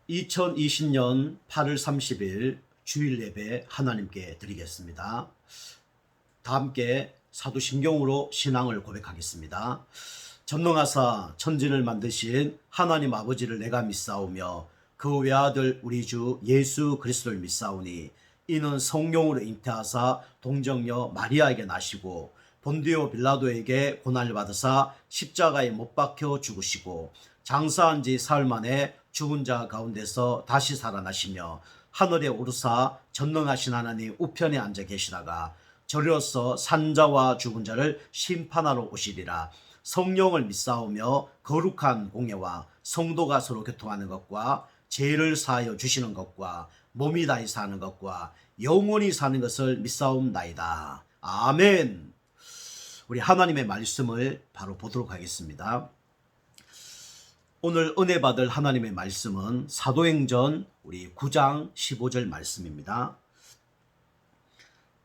2020년 8월 30일 주일 예배 하나님께 드리겠습니다. 다 함께 사도신경으로 신앙을 고백하겠습니다. 전능하사 천지를 만드신 하나님 아버지를 내가 믿사오며 그 외아들 우리 주 예수 그리스도를 믿사오니 이는 성령으로 잉태하사 동정녀 마리아에게 나시고 본디오 빌라도에게 고난을 받으사 십자가에 못 박혀 죽으시고 장사한 지 사흘 만에 죽은 자 가운데서 다시 살아나시며 하늘에 오르사 전능하신 하나님 우편에 앉아 계시다가 저리로서 산자와 죽은 자를 심판하러 오시리라. 성령을 믿사오며 거룩한 공예와 성도가 서로 교통하는 것과 죄를 사하여 주시는 것과 몸이 다히 사는 것과 영원히 사는 것을 믿사옵나이다. 아멘. 우리 하나님의 말씀을 바로 보도록 하겠습니다. 오늘 은혜 받을 하나님의 말씀은 사도행전 우리 9장 15절 말씀입니다.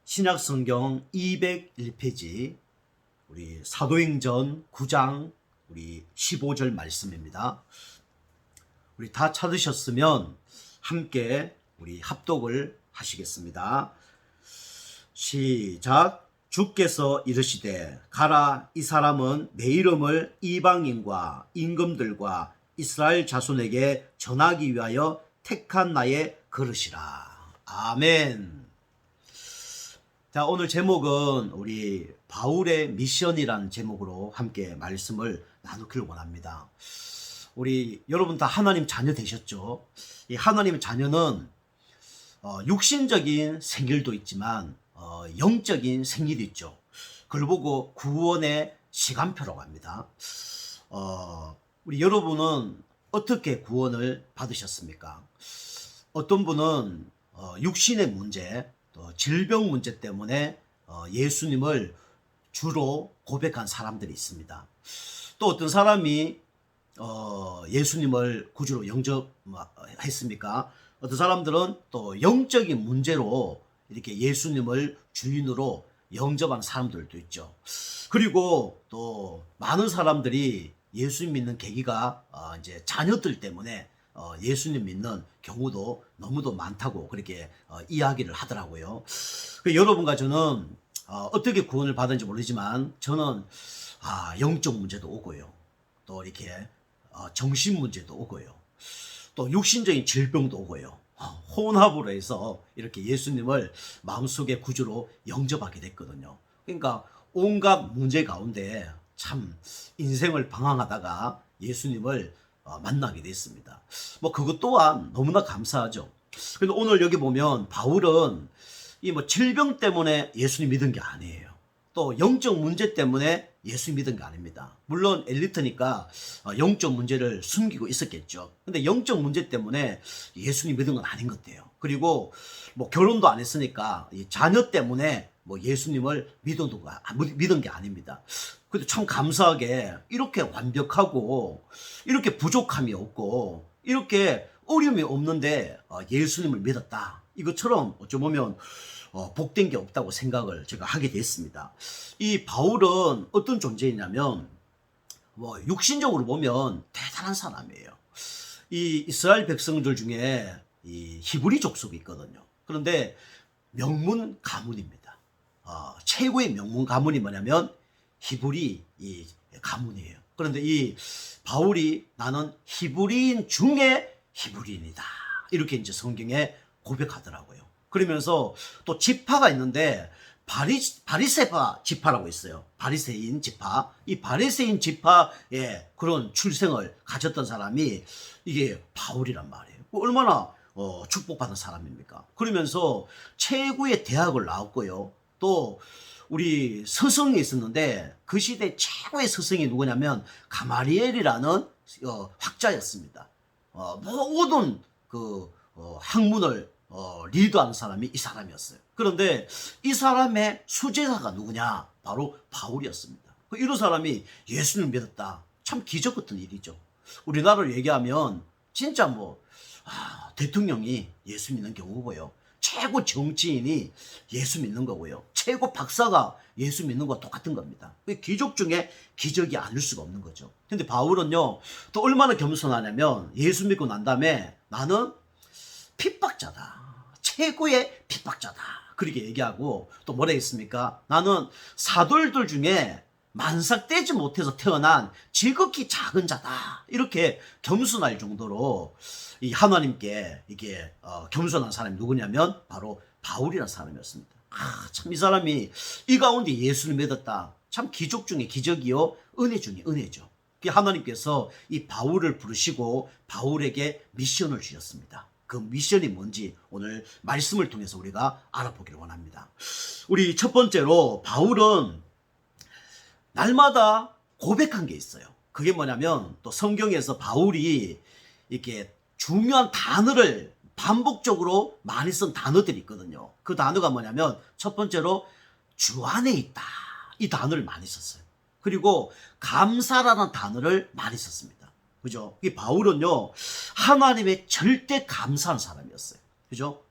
신약성경 201페이지 우리 사도행전 9장 우리 15절 말씀입니다. 우리 다 찾으셨으면 함께 우리 합독을 하시겠습니다. 시작. 주께서 이르시되 가라, 이 사람은 내 이름을 이방인과 임금들과 이스라엘 자손에게 전하기 위하여 택한 나의 그릇이라. 아멘. 자, 오늘 제목은 우리 바울의 미션이라는 제목으로 함께 말씀을 나누기를 원합니다. 우리 여러분 다 하나님 자녀 되셨죠? 이 하나님의 자녀는 육신적인 생일도 있지만 영적인 생일이 있죠. 그걸 보고 구원의 시간표라고 합니다. 우리 여러분은 어떻게 구원을 받으셨습니까? 어떤 분은 육신의 문제, 또 질병 문제 때문에 예수님을 주로 고백한 사람들이 있습니다. 또 어떤 사람이 예수님을 구주로 영접했습니까? 어떤 사람들은 또 영적인 문제로 이렇게 예수님을 주인으로 영접하는 사람들도 있죠. 그리고 또 많은 사람들이 예수님 믿는 계기가 이제 자녀들 때문에 예수님 믿는 경우도 너무도 많다고 그렇게 이야기를 하더라고요. 여러분과 저는 어떻게 구원을 받은지 모르지만 저는 영적 문제도 오고요. 또 이렇게 정신 문제도 오고요. 또 육신적인 질병도 오고요. 혼합으로 해서 이렇게 예수님을 마음속에 구주로 영접하게 됐거든요. 그러니까 온갖 문제 가운데 참 인생을 방황하다가 예수님을 만나게 됐습니다. 뭐 그것 또한 너무나 감사하죠. 그런데 오늘 여기 보면 바울은 이 뭐 질병 때문에 예수님 믿은 게 아니에요. 또 영적 문제 때문에 예수 믿은 게 아닙니다. 물론 엘리트니까 영적 문제를 숨기고 있었겠죠. 근데 영적 문제 때문에 예수님 믿은 건 아닌 것 같아요. 그리고 뭐 결혼도 안 했으니까 자녀 때문에 뭐 예수님을 믿은 게 아닙니다. 그래도 참 감사하게 이렇게 완벽하고 이렇게 부족함이 없고 이렇게 어려움이 없는데 예수님을 믿었다. 이것처럼 어쩌면 복된 게 없다고 생각을 제가 하게 됐습니다. 이 바울은 어떤 존재이냐면 뭐 육신적으로 보면 대단한 사람이에요. 이 이스라엘 백성들 중에 이 히브리 족속이 있거든요. 그런데 명문 가문입니다. 최고의 명문 가문이 뭐냐면 히브리 이 가문이에요. 그런데 이 바울이 나는 히브리인 중에 히브리인이다. 이렇게 이제 성경에 고백하더라고요. 그러면서 또 지파가 있는데 바리새파 지파라고 있어요. 바리새인 지파. 이 바리새인 지파의 그런 출생을 가졌던 사람이 이게 바울이란 말이에요. 얼마나 축복받은 사람입니까? 그러면서 최고의 대학을 나왔고요. 또 우리 스승이 있었는데 그 시대 최고의 스승이 누구냐면 가마리엘이라는 학자였습니다. 모든 그 학문을 리드하는 사람이 이 사람이었어요. 그런데 이 사람의 수제자가 누구냐? 바로 바울이었습니다. 이런 사람이 예수님을 믿었다. 참 기적 같은 일이죠. 우리나라를 얘기하면 진짜 대통령이 예수 믿는 경우고요. 최고 정치인이 예수 믿는 거고요. 최고 박사가 예수 믿는 거와 똑같은 겁니다. 기적 중에 기적이 아닐 수가 없는 거죠. 근데 바울은요, 또 얼마나 겸손하냐면 예수 믿고 난 다음에 나는 핍박자다. 최고의 핍박자다. 그렇게 얘기하고 또 뭐라 했습니까? 나는 사돌들 중에 만삭되지 못해서 태어난 지극히 작은 자다. 이렇게 겸손할 정도로 이 하나님께 이게 겸손한 사람이 누구냐면 바로 바울이라는 사람이었습니다. 참 이 사람이 이 가운데 예수를 믿었다. 참 기적 중에 기적이요, 은혜 중에 은혜죠. 하나님께서 이 바울을 부르시고 바울에게 미션을 주셨습니다. 그 미션이 뭔지 오늘 말씀을 통해서 우리가 알아보기를 원합니다. 우리 첫 번째로 바울은 날마다 고백한 게 있어요. 그게 뭐냐면 또 성경에서 바울이 이렇게 중요한 단어를 반복적으로 많이 쓴 단어들이 있거든요. 그 단어가 뭐냐면 첫 번째로 주 안에 있다. 이 단어를 많이 썼어요. 그리고 감사라는 단어를 많이 썼습니다. 그죠? 이 바울은요, 하나님의 절대 감사한 사람이었어요. 그죠?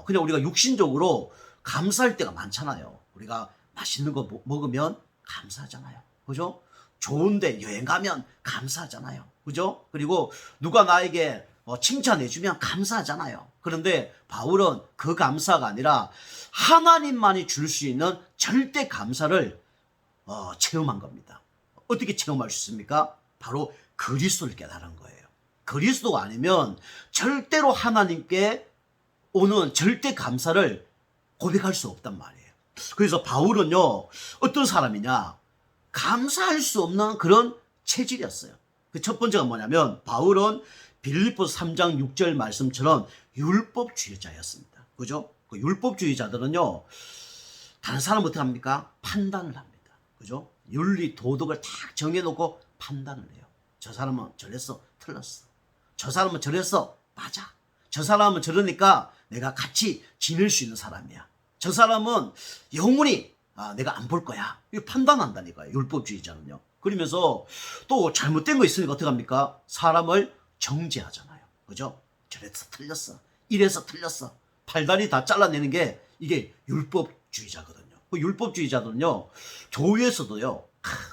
그냥 우리가 육신적으로 감사할 때가 많잖아요. 우리가 맛있는 거 먹으면 감사하잖아요. 그죠? 좋은데 여행 가면 감사하잖아요. 그죠? 그리고 누가 나에게 칭찬해주면 감사하잖아요. 그런데 바울은 그 감사가 아니라 하나님만이 줄 수 있는 절대 감사를 체험한 겁니다. 어떻게 체험할 수 있습니까? 바로 그리스도를 깨달은 거예요. 그리스도가 아니면 절대로 하나님께 오는 절대 감사를 고백할 수 없단 말이에요. 그래서 바울은요, 어떤 사람이냐, 감사할 수 없는 그런 체질이었어요. 그 첫 번째가 뭐냐면 바울은 빌립보서 3장 6절 말씀처럼 율법주의자였습니다. 그죠? 그 율법주의자들은요, 다른 사람 어떻게 합니까? 판단을 합니다. 그죠? 윤리, 도덕을 딱 정해놓고 판단을 해요. 저 사람은 저랬어, 틀렸어. 저 사람은 저랬어, 맞아. 저 사람은 저러니까 내가 같이 지낼 수 있는 사람이야. 저 사람은 영원히 내가 안 볼 거야. 이거 판단한다니까요, 율법주의자는요. 그러면서 또 잘못된 거 있으니까 어떻게 합니까? 사람을 정죄하잖아요. 그죠? 저래서 틀렸어. 이래서 틀렸어. 팔다리 다 잘라내는 게 이게 율법주의자거든요. 그 율법주의자들은요, 교회에서도요,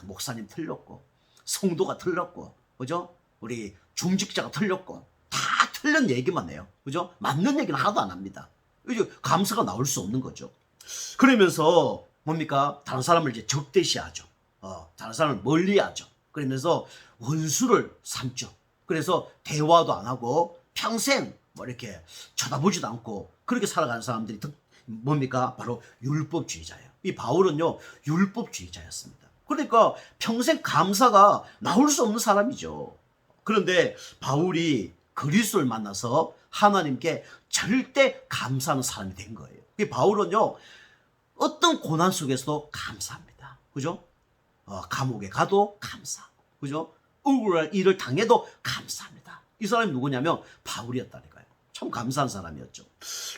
목사님 틀렸고, 성도가 틀렸고, 그죠? 우리 중직자가 틀렸고, 다 틀린 얘기만 해요. 그죠? 맞는 얘기는 하나도 안 합니다. 이제 감사가 나올 수 없는 거죠. 그러면서 뭡니까? 다른 사람을 이제 적대시하죠. 다른 사람을 멀리하죠. 그러면서 원수를 삼죠. 그래서 대화도 안 하고 평생 뭐 이렇게 쳐다보지도 않고 그렇게 살아가는 사람들이 뭡니까? 바로 율법주의자예요. 이 바울은요, 율법주의자였습니다. 그러니까 평생 감사가 나올 수 없는 사람이죠. 그런데 바울이 그리스도를 만나서 하나님께 절대 감사하는 사람이 된 거예요. 이 바울은요, 어떤 고난 속에서도 감사합니다. 그죠? 감옥에 가도 감사하고, 그죠? 억울한 일을 당해도 감사합니다. 이 사람이 누구냐면 바울이었다니까요. 참 감사한 사람이었죠.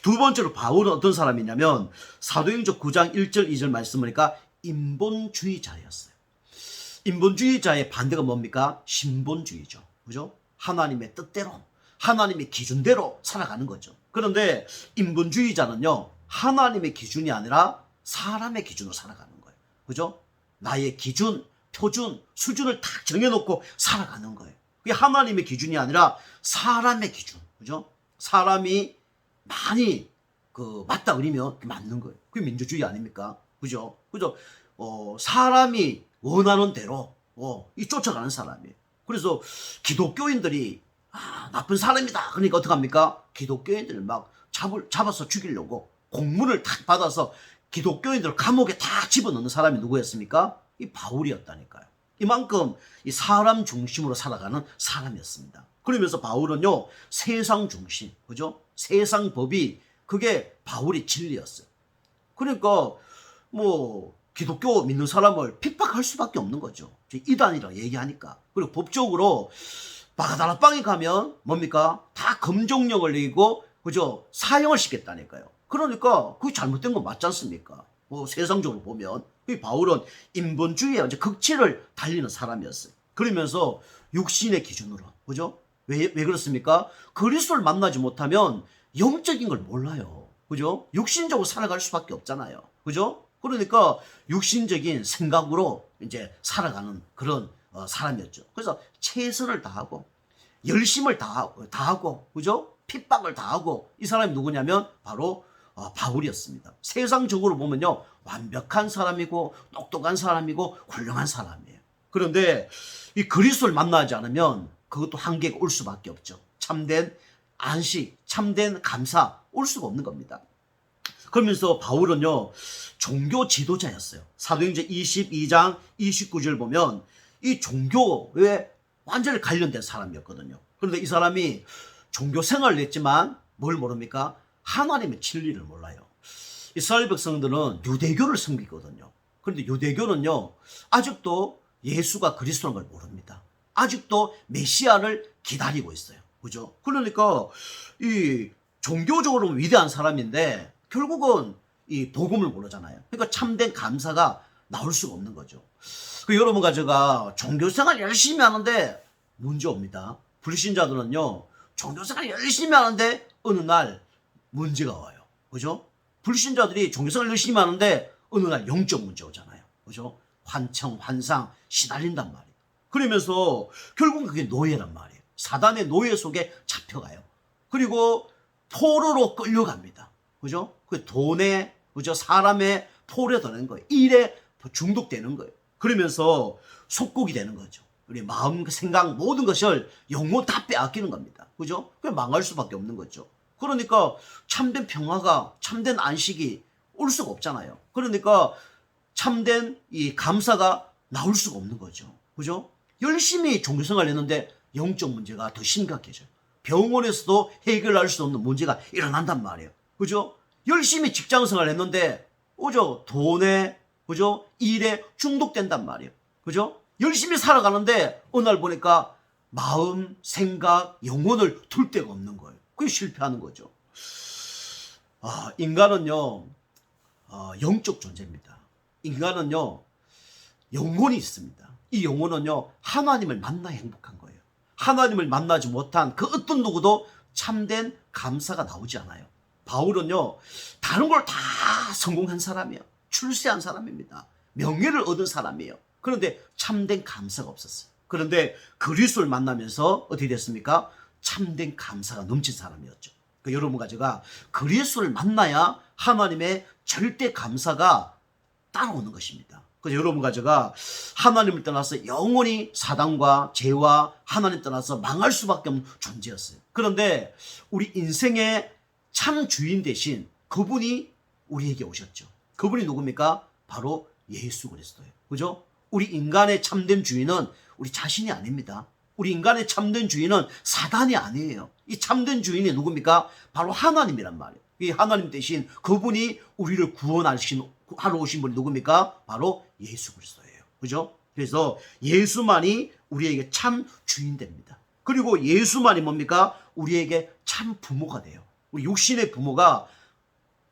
두 번째로 바울은 어떤 사람이냐면 사도행전 9장 1절 2절 말씀 보니까 인본주의자였어요. 인본주의자의 반대가 뭡니까? 신본주의죠. 그죠? 하나님의 뜻대로, 하나님의 기준대로 살아가는 거죠. 그런데 인본주의자는요, 하나님의 기준이 아니라 사람의 기준으로 살아가는 거예요. 그죠? 나의 기준, 표준, 수준을 딱 정해놓고 살아가는 거예요. 그게 하나님의 기준이 아니라 사람의 기준. 그죠? 사람이 많이 맞다 그러면 맞는 거예요. 그게 민주주의 아닙니까? 그죠? 그죠? 사람이 원하는 대로 이 쫓아가는 사람이에요. 그래서 기독교인들이 나쁜 사람이다. 그러니까 어떡합니까? 기독교인들을 막 잡아서 죽이려고 공문을 탁 받아서 기독교인들을 감옥에 다 집어넣는 사람이 누구였습니까? 이 바울이었다니까요. 이만큼 이 사람 중심으로 살아가는 사람이었습니다. 그러면서 바울은요, 세상 중심, 그죠? 세상 법이 그게 바울의 진리였어요. 그러니까 뭐 기독교 믿는 사람을 핍박할 수밖에 없는 거죠. 이단이라고 얘기하니까. 그리고 법적으로 바가다락방에 가면 뭡니까? 다 검정령을 내리고, 그죠? 사형을 시켰다니까요. 그러니까 그게 잘못된 건 맞지 않습니까? 뭐 세상적으로 보면. 이 바울은 인본주의에 이제 극치를 달리는 사람이었어요. 그러면서 육신의 기준으로, 그죠? 왜 그렇습니까? 그리스도를 만나지 못하면 영적인 걸 몰라요. 그죠? 육신적으로 살아갈 수밖에 없잖아요. 그죠? 그러니까 육신적인 생각으로 이제 살아가는 그런 사람이었죠. 그래서 최선을 다하고 열심을 다하고, 그죠? 핍박을 당하고 이 사람이 누구냐면 바로 바울이었습니다. 세상적으로 보면요 완벽한 사람이고 똑똑한 사람이고 훌륭한 사람이에요. 그런데 이 그리스도를 만나지 않으면 그것도 한계가 올 수밖에 없죠. 참된 안식, 참된 감사 올 수가 없는 겁니다. 그러면서 바울은요 종교 지도자였어요. 사도행전 22장 29절 보면 이 종교에 완전히 관련된 사람이었거든요. 그런데 이 사람이 종교 생활을 했지만 뭘 모릅니까? 하나님의 진리를 몰라요. 이스라엘 백성들은 유대교를 섬기거든요. 그런데 유대교는요 아직도 예수가 그리스도인 걸 모릅니다. 아직도 메시아를 기다리고 있어요. 그죠? 그러니까 이 종교적으로 위대한 사람인데 결국은 이 복음을 모르잖아요. 그러니까 참된 감사가 나올 수가 없는 거죠. 여러분과 제가 종교생활 열심히 하는데 문제 옵니다. 불신자들은요 종교생활 열심히 하는데 어느 날 문제가 와요. 그죠? 불신자들이 종교생활 열심히 하는데 어느 날 영적 문제 오잖아요. 그죠? 환청, 환상 시달린단 말이에요. 그러면서 결국은 그게 노예란 말이에요. 사단의 노예 속에 잡혀가요. 그리고 포로로 끌려갑니다. 그죠? 그 돈에, 그죠? 사람의 포로에 드는 거예요. 일에 중독되는 거예요. 그러면서 속국이 되는 거죠. 우리 마음, 생각, 모든 것을 영혼 다 빼앗기는 겁니다. 그죠? 그냥 망할 수밖에 없는 거죠. 그러니까 참된 평화가, 참된 안식이 올 수가 없잖아요. 그러니까 참된 이 감사가 나올 수가 없는 거죠. 그죠? 열심히 종교생활을 했는데 영적 문제가 더 심각해져요. 병원에서도 해결할 수 없는 문제가 일어난단 말이에요. 그죠? 열심히 직장생활을 했는데, 그죠? 돈에, 그죠? 일에 중독된단 말이에요. 그죠? 열심히 살아가는데 어느 날 보니까 마음, 생각, 영혼을 둘 데가 없는 거예요. 그게 실패하는 거죠. 인간은요, 영적 존재입니다. 인간은요, 영혼이 있습니다. 이 영혼은요, 하나님을 만나야 행복한 거예요. 하나님을 만나지 못한 그 어떤 누구도 참된 감사가 나오지 않아요. 바울은요, 다른 걸 다 성공한 사람이에요. 출세한 사람입니다. 명예를 얻은 사람이에요. 그런데 참된 감사가 없었어요. 그런데 그리스도를 만나면서 어떻게 됐습니까? 참된 감사가 넘친 사람이었죠. 여러분과 제가 그리스도를 만나야 하나님의 절대 감사가 따라오는 것입니다. 그래서 여러분과 제가 하나님을 떠나서 영원히 사단과 죄와 하나님 떠나서 망할 수밖에 없는 존재였어요. 그런데 우리 인생의 참 주인 대신 그분이 우리에게 오셨죠. 그분이 누굽니까? 바로 예수 그리스도예요. 그죠? 우리 인간의 참된 주인은 우리 자신이 아닙니다. 우리 인간의 참된 주인은 사단이 아니에요. 이 참된 주인이 누굽니까? 바로 하나님이란 말이에요. 이 하나님 대신 그분이 우리를 구원하러 오신 분이 누굽니까? 바로 예수 그리스도예요. 그죠? 그래서 예수만이 우리에게 참 주인 됩니다. 그리고 예수만이 뭡니까? 우리에게 참 부모가 돼요. 우리 육신의 부모가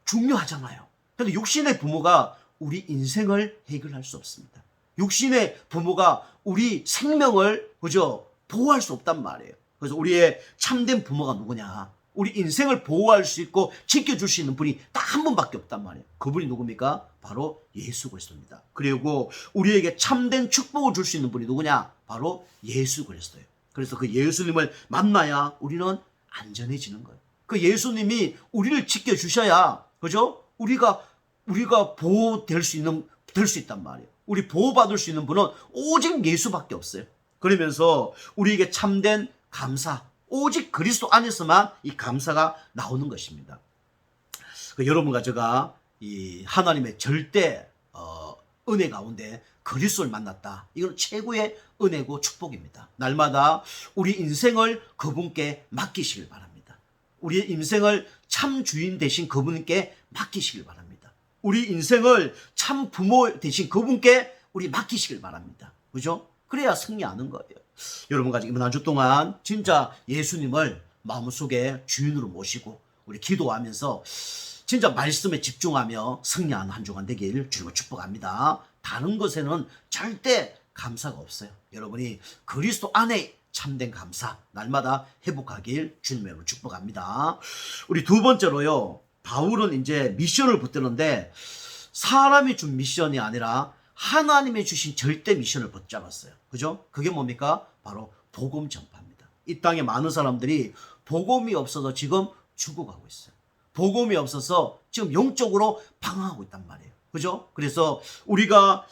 중요하잖아요. 그런데 육신의 부모가 우리 인생을 해결할 수 없습니다. 육신의 부모가 우리 생명을, 그죠? 보호할 수 없단 말이에요. 그래서 우리의 참된 부모가 누구냐? 우리 인생을 보호할 수 있고 지켜줄 수 있는 분이 딱 한 분밖에 없단 말이에요. 그분이 누굽니까? 바로 예수 그리스도입니다. 그리고 우리에게 참된 축복을 줄 수 있는 분이 누구냐? 바로 예수 그리스도예요. 그래서 그 예수님을 만나야 우리는 안전해지는 거예요. 그 예수님이 우리를 지켜주셔야, 그죠? 우리가 보호될 수 있단 말이에요. 우리 보호받을 수 있는 분은 오직 예수밖에 없어요. 그러면서 우리에게 참된 감사, 오직 그리스도 안에서만 이 감사가 나오는 것입니다. 여러분과 제가 이 하나님의 절대 은혜 가운데 그리스도를 만났다. 이건 최고의 은혜고 축복입니다. 날마다 우리 인생을 그분께 맡기시길 바랍니다. 우리의 인생을 참 주인 되신 그분께 맡기시길 바랍니다. 우리 인생을 참 부모 되신 그분께 우리 맡기시길 바랍니다. 그죠? 그래야 승리하는 거예요. 여러분과 이번 한 주 동안 진짜 예수님을 마음속에 주인으로 모시고 우리 기도하면서 진짜 말씀에 집중하며 승리하는 한 주간 되길 주님을 축복합니다. 다른 것에는 절대 감사가 없어요. 여러분이 그리스도 안에 참된 감사 날마다 회복하길 주님으로 축복합니다. 우리 두 번째로요. 바울은 이제 미션을 붙드는데 사람이 준 미션이 아니라 하나님이 주신 절대 미션을 붙잡았어요. 그죠? 그게 뭡니까? 바로 복음 전파입니다. 이 땅에 많은 사람들이 복음이 없어서 지금 죽어가고 있어요. 복음이 없어서 지금 영적으로 방황하고 있단 말이에요. 그죠? 그래서 우리가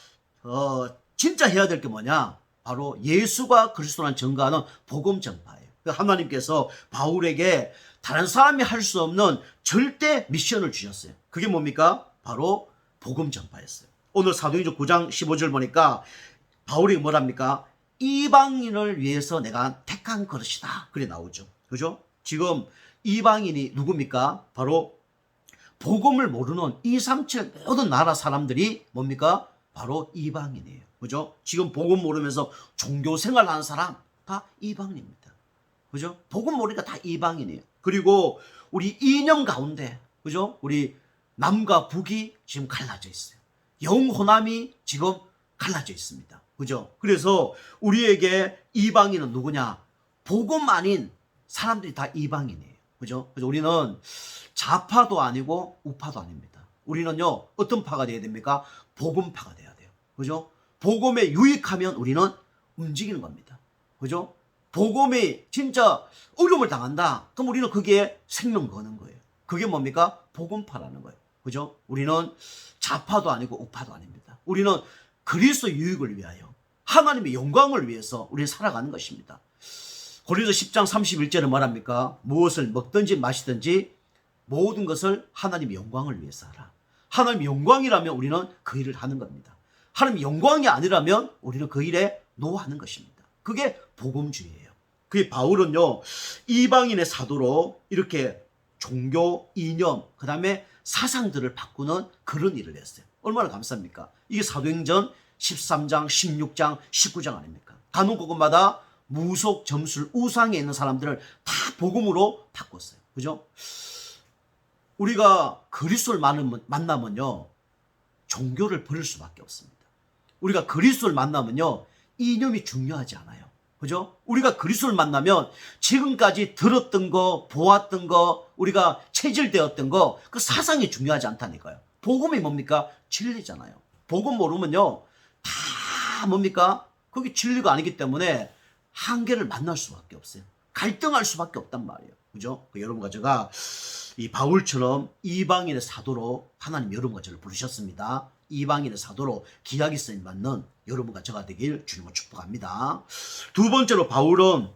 진짜 해야 될 게 뭐냐? 바로 예수가 그리스도라는 전가하는 복음 전파예요. 하나님께서 바울에게 다른 사람이 할 수 없는 절대 미션을 주셨어요. 그게 뭡니까? 바로 복음 전파였어요. 오늘 사도행전 9장 15절 보니까 바울이 뭐랍니까? 이방인을 위해서 내가 택한 그릇이다. 그래 나오죠. 그죠? 지금 이방인이 누굽니까? 바로 복음을 모르는 237 모든 나라 사람들이 뭡니까? 바로 이방인이에요. 그죠? 지금 복음 모르면서 종교 생활하는 사람 다 이방인입니다. 그죠? 복음 모르니까 다 이방인이에요. 그리고 우리 이념 가운데, 그죠? 우리 남과 북이 지금 갈라져 있어요. 영호남이 지금 갈라져 있습니다. 그죠? 그래서 우리에게 이방인은 누구냐? 복음 아닌 사람들이 다 이방인이에요. 그죠? 그래서 우리는 좌파도 아니고 우파도 아닙니다. 우리는요, 어떤 파가 돼야 됩니까? 복음파가 돼야 돼요. 그죠? 복음에 유익하면 우리는 움직이는 겁니다. 그죠? 복음이 진짜 어려움을 당한다. 그럼 우리는 거기에 생명 거는 거예요. 그게 뭡니까? 복음파라는 거예요. 그죠? 우리는 좌파도 아니고 우파도 아닙니다. 우리는 그리스도 유익을 위하여 하나님의 영광을 위해서 우리는 살아가는 것입니다. 고린도 10장 31절에 말합니까? 무엇을 먹든지 마시든지 모든 것을 하나님의 영광을 위해서 하라. 하나님의 영광이라면 우리는 그 일을 하는 겁니다. 하나님의 영광이 아니라면 우리는 그 일에 노하는 것입니다. 그게 복음주의예요. 그게 바울은요, 이방인의 사도로 이렇게 종교, 이념, 그 다음에 사상들을 바꾸는 그런 일을 했어요. 얼마나 감사합니까? 이게 사도행전 13장, 16장, 19장 아닙니까? 가는 곳마다 무속, 점술, 우상에 있는 사람들을 다 복음으로 바꿨어요. 그죠? 우리가 그리스도를 만나면요, 종교를 버릴 수밖에 없습니다. 우리가 그리스도를 만나면요, 이념이 중요하지 않아요. 그죠? 우리가 그리스도를 만나면 지금까지 들었던 거, 보았던 거, 우리가 체질되었던 거, 그 사상이 중요하지 않다니까요. 복음이 뭡니까? 진리잖아요. 복음 모르면요, 다 뭡니까? 그게 진리가 아니기 때문에 한계를 만날 수밖에 없어요. 갈등할 수밖에 없단 말이에요. 그죠? 여러분과 제가 이 바울처럼 이방인의 사도로 하나님 여러분과 저를 부르셨습니다. 이방인의 사도로 기약이 쓰임 받는 여러분과 저가 되길 주님으로 축복합니다. 두 번째로 바울은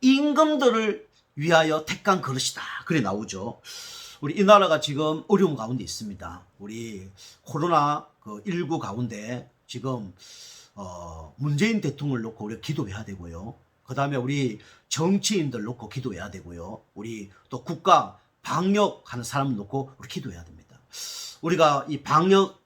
임금들을 위하여 택한 그릇이다. 그래 나오죠. 우리 이 나라가 지금 어려움 가운데 있습니다. 우리 코로나 19 가운데 지금 문재인 대통령을 놓고 우리가 기도해야 되고요. 그 다음에 우리 정치인들 놓고 기도해야 되고요. 우리 또 국가 방역하는 사람을 놓고 우리 기도해야 됩니다. 우리가 이 방역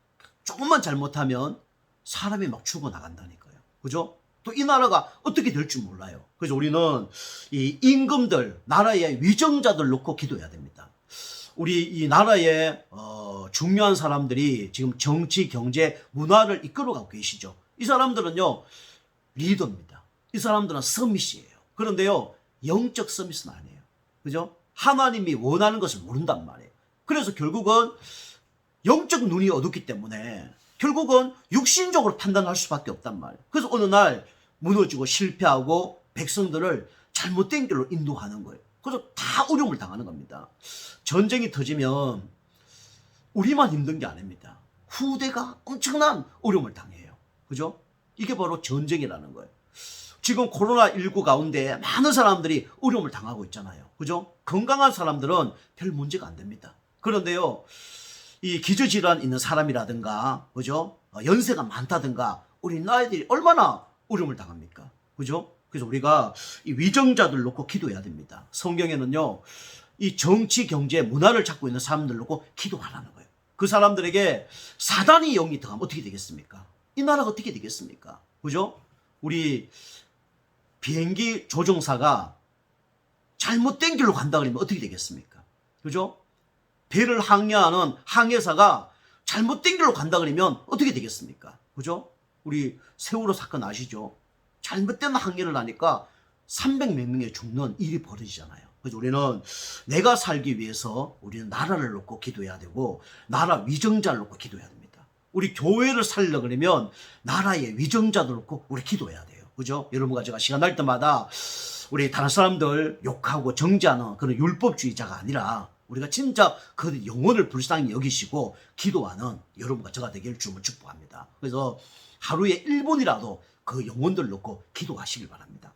조금만 잘못하면 사람이 막 죽어나간다니까요. 그죠? 또 이 나라가 어떻게 될 줄 몰라요. 그래서 우리는 이 임금들, 나라의 위정자들 놓고 기도해야 됩니다. 우리 이 나라의 중요한 사람들이 지금 정치, 경제, 문화를 이끌어가고 계시죠. 이 사람들은요, 리더입니다. 이 사람들은 서밋이에요. 그런데요, 영적 서밋은 아니에요. 그죠? 하나님이 원하는 것을 모른단 말이에요. 그래서 결국은 영적 눈이 어둡기 때문에 결국은 육신적으로 판단할 수밖에 없단 말이에요. 그래서 어느 날 무너지고 실패하고 백성들을 잘못된 길로 인도하는 거예요. 그래서 다 어려움을 당하는 겁니다. 전쟁이 터지면 우리만 힘든 게 아닙니다. 후대가 엄청난 어려움을 당해요. 그죠? 이게 바로 전쟁이라는 거예요. 지금 코로나19 가운데 많은 사람들이 어려움을 당하고 있잖아요. 그죠? 건강한 사람들은 별 문제가 안 됩니다. 그런데요, 이 기저질환 있는 사람이라든가, 그죠? 연세가 많다든가, 우리 나이들이 얼마나 어려움을 당합니까? 그죠? 그래서 우리가 이 위정자들 놓고 기도해야 됩니다. 성경에는요, 이 정치, 경제, 문화를 찾고 있는 사람들 놓고 기도하라는 거예요. 그 사람들에게 사단이 영이 들어가면 어떻게 되겠습니까? 이 나라가 어떻게 되겠습니까? 그죠? 우리 비행기 조종사가 잘못된 길로 간다 그러면 어떻게 되겠습니까? 그죠? 배를 항해하는 항해사가 잘못된 길로 간다 그러면 어떻게 되겠습니까? 그죠? 우리 세월호 사건 아시죠? 잘못된 항해를 하니까 300몇 명이 죽는 일이 벌어지잖아요. 그래서 우리는 내가 살기 위해서 우리는 나라를 놓고 기도해야 되고 나라 위정자를 놓고 기도해야 됩니다. 우리 교회를 살려 그러면 나라의 위정자들 놓고 우리 기도해야 돼요. 그죠? 여러분과 제가 시간 날 때마다 우리 다른 사람들 욕하고 정죄하는 그런 율법주의자가 아니라 우리가 진짜 그 영혼을 불쌍히 여기시고 기도하는 여러분과 제가 되기를 주님을 축복합니다. 그래서 하루에 1분이라도 그 영혼들 놓고 기도하시길 바랍니다.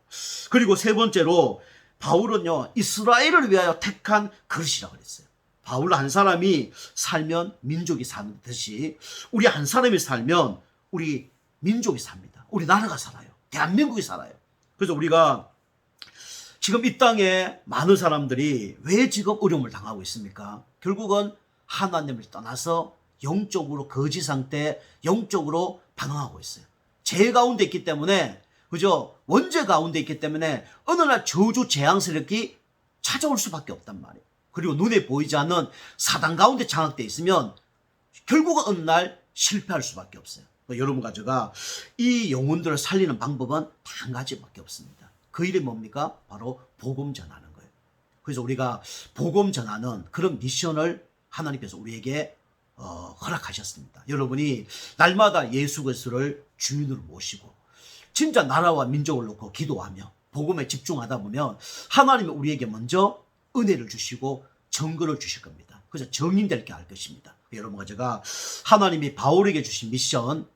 그리고 세 번째로 바울은요, 이스라엘을 위하여 택한 그릇이라고 그랬어요. 바울 한 사람이 살면 민족이 사는 듯이 우리 한 사람이 살면 우리 민족이 삽니다. 우리 나라가 살아요. 대한민국이 살아요. 그래서 우리가 지금 이 땅에 많은 사람들이 왜 지금 어려움을 당하고 있습니까? 결국은 하나님을 떠나서 영적으로 거지 상태, 영적으로 반응하고 있어요. 죄 가운데 있기 때문에, 그죠? 원죄 가운데 있기 때문에 어느 날 저주 재앙 세력이 찾아올 수밖에 없단 말이에요. 그리고 눈에 보이지 않는 사단 가운데 장악되어 있으면 결국은 어느 날 실패할 수밖에 없어요. 여러분과 제가 이 영혼들을 살리는 방법은 단 한 가지밖에 없습니다. 그 일이 뭡니까? 바로 복음 전하는 거예요. 그래서 우리가 복음 전하는 그런 미션을 하나님께서 우리에게 허락하셨습니다. 여러분이 날마다 예수 그리스도를 주인으로 모시고 진짜 나라와 민족을 놓고 기도하며 복음에 집중하다 보면 하나님이 우리에게 먼저 은혜를 주시고 정권을 주실 겁니다. 그래서 정인되게 할 것입니다. 여러분과 제가 하나님이 바울에게 주신 미션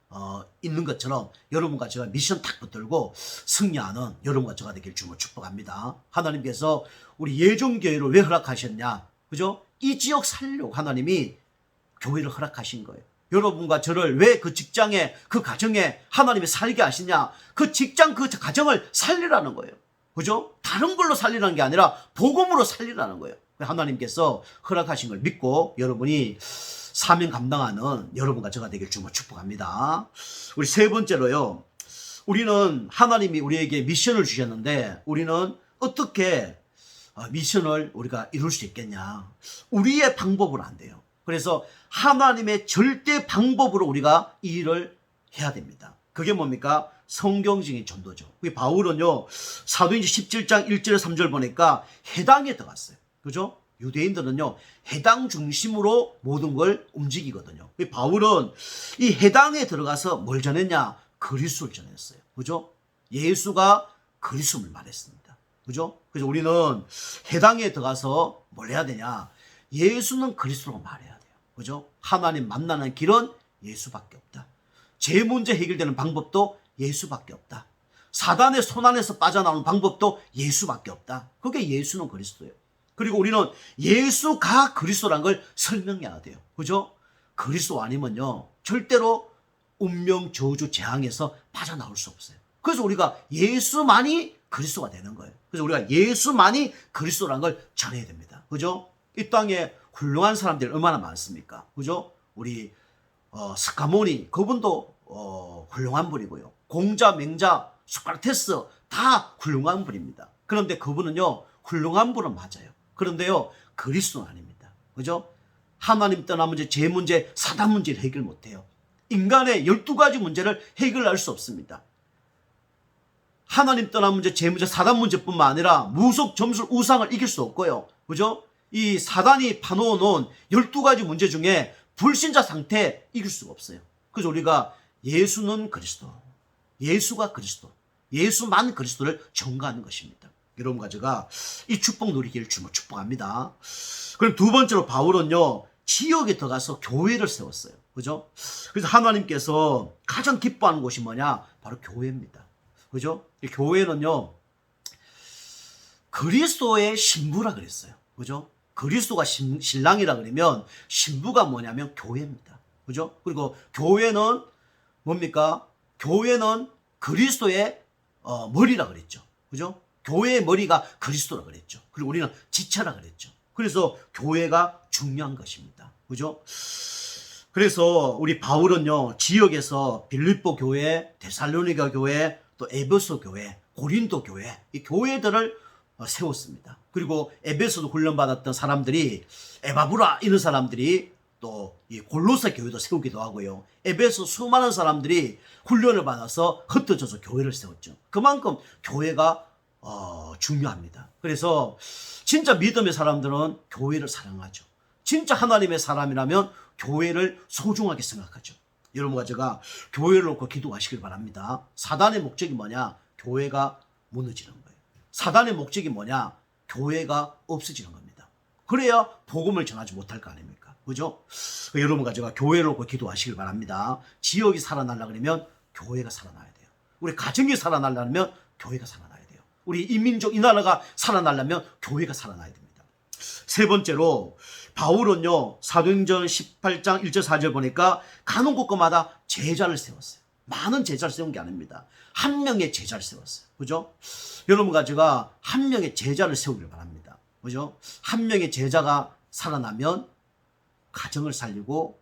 있는 것처럼 여러분과 제가 미션 탁 붙들고 승리하는 여러분과 제가 되길 주님을 축복합니다. 하나님께서 우리 예정교회를 왜 허락하셨냐? 그죠? 이 지역 살려고 하나님이 교회를 허락하신 거예요. 여러분과 저를 왜 그 직장에, 그 가정에 하나님이 살게 하시냐? 그 직장, 그 가정을 살리라는 거예요. 그죠? 다른 걸로 살리라는 게 아니라 복음으로 살리라는 거예요. 하나님께서 허락하신 걸 믿고 여러분이 사명 감당하는 여러분과 제가 되길 주님을 축복합니다. 우리 세 번째로요. 우리는 하나님이 우리에게 미션을 주셨는데 우리는 어떻게 미션을 우리가 이룰 수 있겠냐? 우리의 방법으로 안 돼요. 그래서 하나님의 절대 방법으로 우리가 이 일을 해야 됩니다. 그게 뭡니까? 성경적인 전도죠. 바울은요, 사도행전 17장 1절 3절 보니까 해당에 들어갔어요. 그죠? 유대인들은요, 해당 중심으로 모든 걸 움직이거든요. 바울은 이 해당에 들어가서 뭘 전했냐? 그리스도를 전했어요. 그죠? 예수가 그리스도를 말했습니다. 그죠? 그래서 우리는 해당에 들어가서 뭘 해야 되냐? 예수는 그리스도로 말해야 돼요. 그죠? 하나님 만나는 길은 예수밖에 없다. 제 문제 해결되는 방법도 예수밖에 없다. 사단의 손 안에서 빠져나오는 방법도 예수밖에 없다. 그게 예수는 그리스도예요. 그리고 우리는 예수가 그리스도라는 걸 설명해야 돼요. 그죠? 그리스도 아니면요, 절대로 운명, 저주, 재앙에서 빠져나올 수 없어요. 그래서 우리가 예수만이 그리스도가 되는 거예요. 그래서 우리가 예수만이 그리스도라는 걸 전해야 됩니다. 그죠? 이 땅에 훌륭한 사람들이 얼마나 많습니까? 그죠? 우리 스카모니, 그분도 훌륭한 분이고요. 공자, 맹자, 소크라테스 다 훌륭한 분입니다. 그런데 그분은요, 훌륭한 분은 맞아요. 그런데요, 그리스도는 아닙니다. 그죠? 하나님 떠난 문제, 제 문제, 사단 문제를 해결 못해요. 인간의 12가지 문제를 해결할 수 없습니다. 하나님 떠난 문제, 제 문제, 사단 문제뿐만 아니라 무속, 점술, 우상을 이길 수 없고요. 그죠? 이 사단이 파놓은 12가지 문제 중에 불신자 상태 이길 수가 없어요. 그래서 우리가 예수는 그리스도, 예수가 그리스도, 예수만 그리스도를 전가하는 것입니다. 여러분과 제가 이 축복 누리기를 주님을 축복합니다. 그럼 두 번째로 바울은요, 지역에 들어가서 교회를 세웠어요. 그죠? 그래서 하나님께서 가장 기뻐하는 곳이 뭐냐? 바로 교회입니다. 그죠? 이 교회는요, 그리스도의 신부라 그랬어요. 그죠? 그리스도가 신랑이라 그러면 신부가 뭐냐면 교회입니다. 그죠? 그리고 교회는 뭡니까? 교회는 그리스도의 머리라 그랬죠. 그죠? 교회의 머리가 그리스도라 그랬죠. 그리고 우리는 지체라 그랬죠. 그래서 교회가 중요한 것입니다. 그죠? 그래서 우리 바울은요, 지역에서 빌립보 교회, 데살로니가 교회, 또 에베소 교회, 고린도 교회, 이 교회들을 세웠습니다. 그리고 에베소도 훈련받았던 사람들이, 에바브라 이런 사람들이 또 이 골로새 교회도 세우기도 하고요. 에베소 수많은 사람들이 훈련을 받아서 흩어져서 교회를 세웠죠. 그만큼 교회가 중요합니다. 그래서 진짜 믿음의 사람들은 교회를 사랑하죠. 진짜 하나님의 사람이라면 교회를 소중하게 생각하죠. 여러분과 제가 교회를 놓고 기도하시길 바랍니다. 사단의 목적이 뭐냐? 교회가 무너지는 거예요. 사단의 목적이 뭐냐? 교회가 없어지는 겁니다. 그래야 복음을 전하지 못할 거 아닙니까? 그죠? 여러분 가지고 교회를 놓고 기도하시길 바랍니다. 지역이 살아나려 그러면 교회가 살아나야 돼요. 우리 가정이 살아나려면 교회가 살아나야 돼요. 우리 이 민족, 이 나라가 살아나려면 교회가 살아나야 됩니다. 세 번째로 바울은요, 사도행전 18장 1절 4절 보니까 가는 곳곳마다 제자를 세웠어요. 많은 제자를 세운 게 아닙니다. 한 명의 제자를 세웠어요. 그죠? 여러분 가지가 한 명의 제자를 세우길 바랍니다. 그죠? 한 명의 제자가 살아나면 가정을 살리고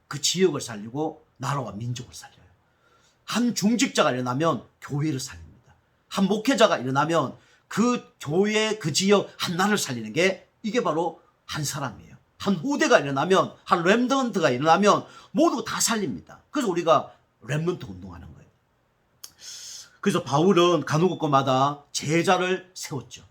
그 지역을 살리고 나라와 민족을 살려요. 한 중직자가 일어나면 교회를 살립니다. 한 목회자가 일어나면 그 교회, 그 지역, 한 나라를 살리는 게 이게 바로 한 사람이에요. 한 후대가 일어나면, 한 렘넌트가 일어나면 모두 다 살립니다. 그래서 우리가 렘넌트 운동하는 거예요. 그래서 바울은 가는 곳곳마다 제자를 세웠죠.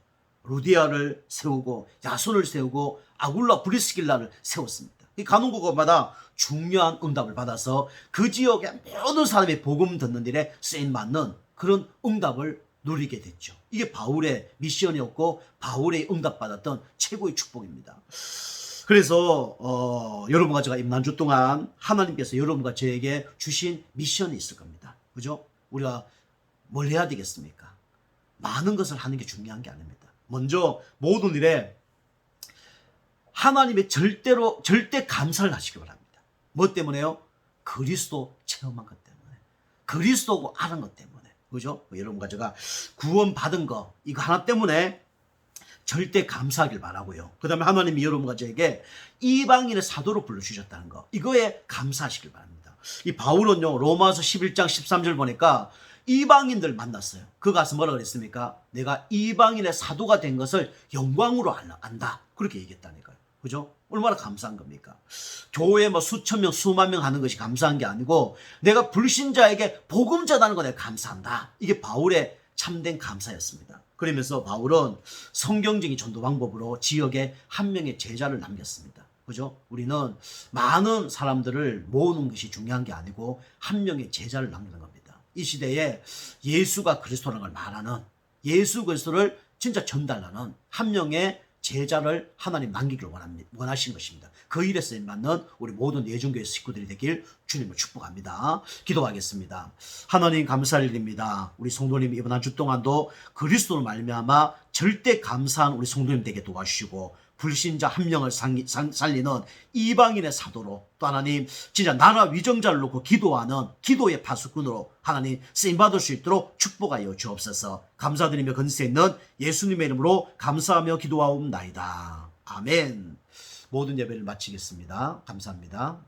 루디아를 세우고 야손을 세우고 아굴라 브리스길라를 세웠습니다. 이 가는 곳곳마다 중요한 응답을 받아서 그 지역의 모든 사람이 복음 듣는 일에 쓰임받는 그런 응답을 누리게 됐죠. 이게 바울의 미션이었고 바울의 응답받았던 최고의 축복입니다. 그래서 여러분과 제가 임난주 동안 하나님께서 여러분과 저에게 주신 미션이 있을 겁니다. 그죠? 우리가 뭘 해야 되겠습니까? 많은 것을 하는 게 중요한 게 아닙니다. 먼저 모든 일에 하나님의 절대 감사를 하시기 바랍니다. 뭐 때문에요? 그리스도 체험한 것 때문에. 그리스도고 아는 것 때문에. 그죠? 여러분과 제가 구원 받은 거 이거 하나 때문에 절대 감사하길 바라고요. 그 다음에 하나님이 여러분과 저에게 이방인의 사도로 불러주셨다는 거 이거에 감사하시길 바랍니다. 이 바울은요 로마서 11장 13절 보니까 이방인들 만났어요. 그 가서 뭐라 그랬습니까? 내가 이방인의 사도가 된 것을 영광으로 안다. 그렇게 얘기했다니까요. 그죠? 얼마나 감사한 겁니까? 교회 뭐 수천 명, 수만 명 하는 것이 감사한 게 아니고 내가 불신자에게 복음 전하는 거 내가 감사한다. 이게 바울의 참된 감사였습니다. 그러면서 바울은 성경적인 전도 방법으로 지역에 한 명의 제자를 남겼습니다. 그죠? 우리는 많은 사람들을 모으는 것이 중요한 게 아니고 한 명의 제자를 남기는 겁니다. 이 시대에 예수가 그리스도라는 걸 말하는 예수 그리스도를 진짜 전달하는 한 명의 제자를 하나님 남기기를 원하신 것입니다. 그 일에 쓰임받는 우리 모든 예정교회 식구들이 되길 주님을 축복합니다. 기도하겠습니다. 하나님 감사를 드립니다. 우리 성도님 이번 한 주 동안도 그리스도로 말미암아 절대 감사한 우리 성도님 되게 도와주시고 불신자 한 명을 살리는 이방인의 사도로 또 하나님 진짜 나라 위정자를 놓고 기도하는 기도의 파수꾼으로 하나님 쓰임받을 수 있도록 축복하여 주옵소서. 감사드리며 건세 있는 예수님의 이름으로 감사하며 기도하옵나이다. 아멘. 모든 예배를 마치겠습니다. 감사합니다.